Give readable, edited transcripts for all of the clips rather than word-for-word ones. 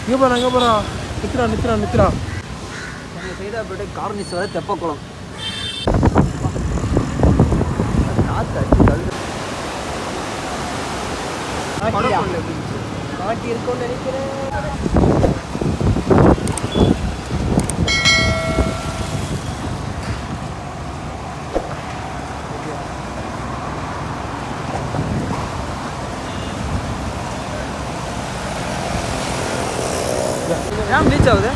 இங்கே போகிறா நிற்கிறா எங்கள் சைடு அப்படியே கார்னிஸ் வர தெப்பக்குளம் காட்டி இருக்கும்னு நினைக்கிறேன். ஏன் பீச் ஆகுது?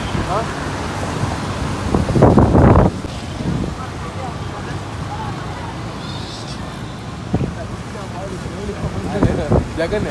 ஜகன்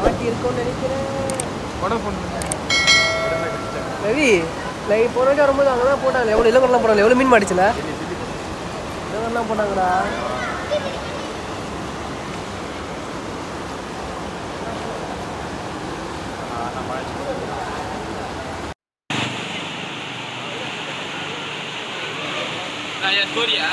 காட்டி இருக்கும்னு நினைக்கிறேன். ரவி லைக் போன வாட்டி வரும்போது அங்கே தான் போட்டாங்க. எவ்வளோ இலங்கெல்லாம் போட்டாங்க. எவ்வளோ மீன் மாடிச்சுல இலங்கெல்லாம் போட்டாங்கடா. ஸ்டோரியா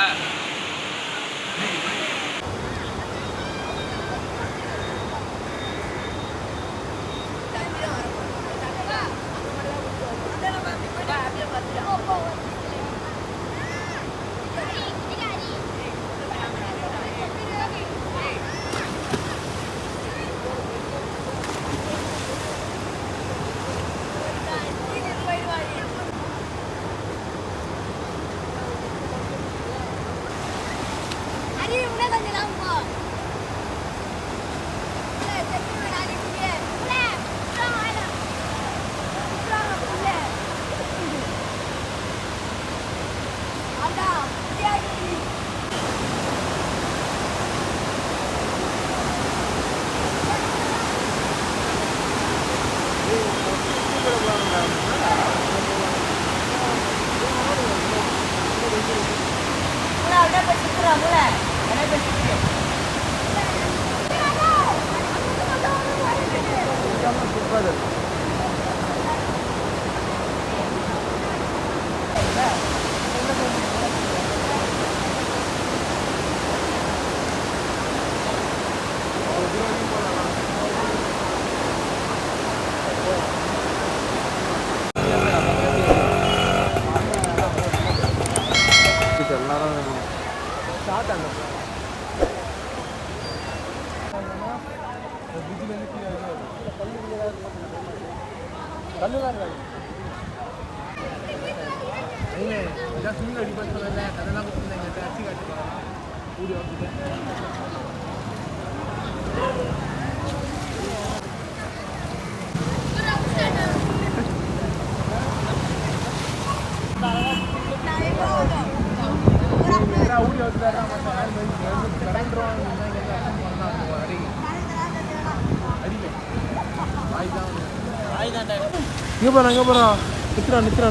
இங்கே போகிறா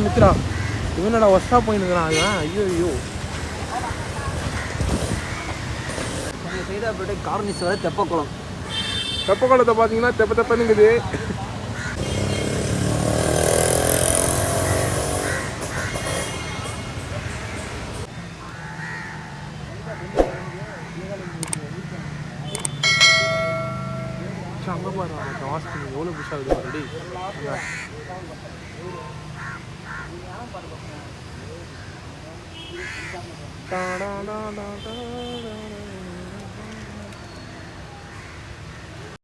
நிற்கிறா இவனடா ஒஸ்டா போயின்னுக்கிறான் இவன். ஐயோ எங்கள் சைடு அப்படியே கார்னிஸ் வர தெப்பக்குளம். தெப்பக்குளத்தை பார்த்தீங்கன்னா தெப்பனுங்குது. அங்கே பாரு அந்த வாசனை எவ்வளோ புஷ் ஆகுது ஆல்ரெடி.